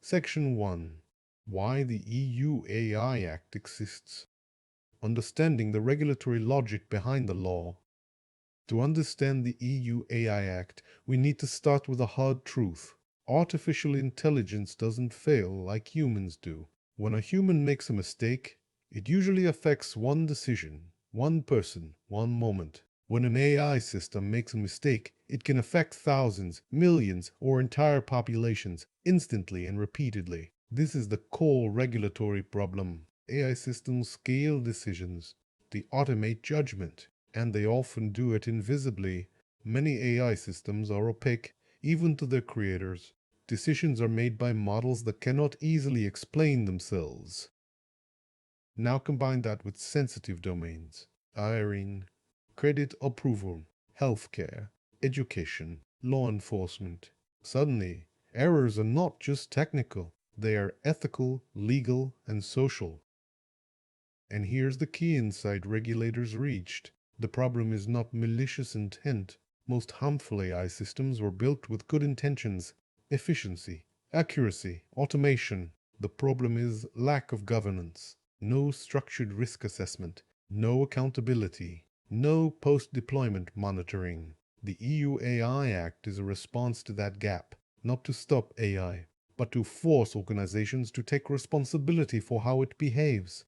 Section 1. Why the EU AI Act exists. Understanding the regulatory logic behind the law. To understand the EU AI Act, we need to start with a hard truth. Artificial intelligence doesn't fail like humans do. When a human makes a mistake, it usually affects one decision, one person, one moment. When an AI system makes a mistake, it can affect thousands, millions, or entire populations instantly and repeatedly. This is the core regulatory problem. AI systems scale decisions. They automate judgment, and they often do it invisibly. Many AI systems are opaque, even to their creators. Decisions are made by models that cannot easily explain themselves. Now combine that with sensitive domains, hiring, credit approval, healthcare, education, law enforcement. Suddenly, errors are not just technical, they are ethical, legal, and social. And here's the key insight regulators reached. The problem is not malicious intent. Most harmful AI systems were built with good intentions, efficiency, accuracy, automation. The problem is lack of governance, no structured risk assessment, no accountability, no post-deployment monitoring. The EU AI Act is a response to that gap, not to stop AI, but to force organizations to take responsibility for how it behaves.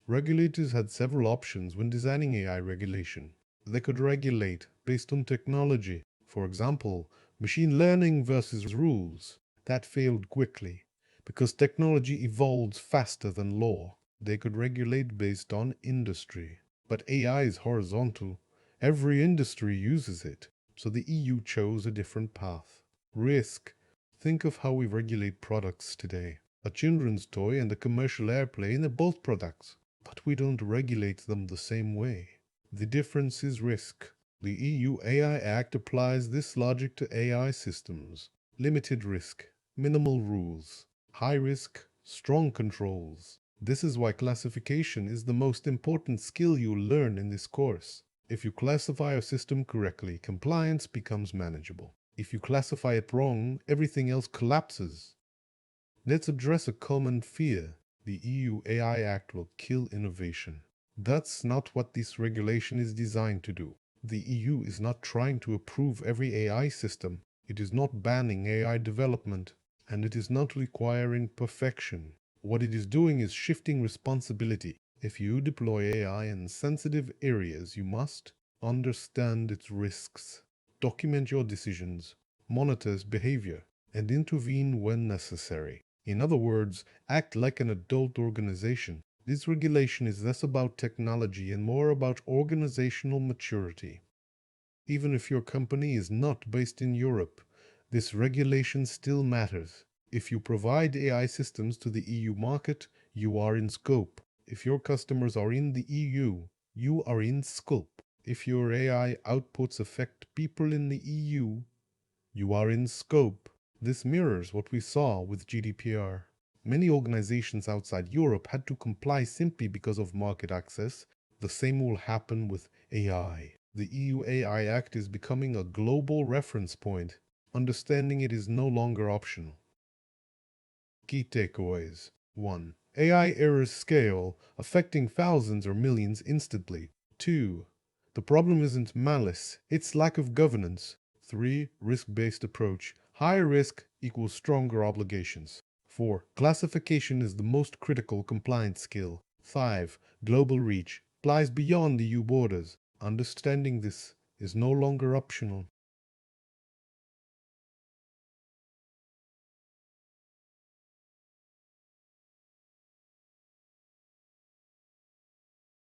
Regulators had several options when designing AI regulation. They could regulate based on technology, for example, machine learning versus rules. That failed quickly because technology evolves faster than law. They could regulate based on industry. But AI is horizontal. Every industry uses it, so the EU chose a different path. Risk. Think of how we regulate products today. A children's toy and a commercial airplane are both products, but we don't regulate them the same way. The difference is risk. The EU AI Act applies this logic to AI systems. Limited risk, minimal rules. High risk, strong controls. This is why classification is the most important skill you'll learn in this course. If you classify a system correctly, compliance becomes manageable. If you classify it wrong, everything else collapses. Let's address a common fear. The EU AI Act will kill innovation. That's not what this regulation is designed to do. The EU is not trying to approve every AI system. It is not banning AI development, and it is not requiring perfection. What it is doing is shifting responsibility. If you deploy AI in sensitive areas, you must understand its risks, document your decisions, monitor its behavior, and intervene when necessary. In other words, act like an adult organization. This regulation is less about technology and more about organizational maturity. Even if your company is not based in Europe, this regulation still matters. If you provide AI systems to the EU market, you are in scope. If your customers are in the EU, you are in scope. If your AI outputs affect people in the EU, you are in scope. This mirrors what we saw with GDPR. Many organizations outside Europe had to comply simply because of market access. The same will happen with AI. The EU AI Act is becoming a global reference point. Understanding it is no longer optional. Key takeaways. 1. AI errors scale, affecting thousands or millions instantly. 2. The problem isn't malice, it's lack of governance. 3. Risk-based approach. Higher risk equals stronger obligations. 4. Classification is the most critical compliance skill. 5. Global reach applies beyond EU borders. Understanding this is no longer optional.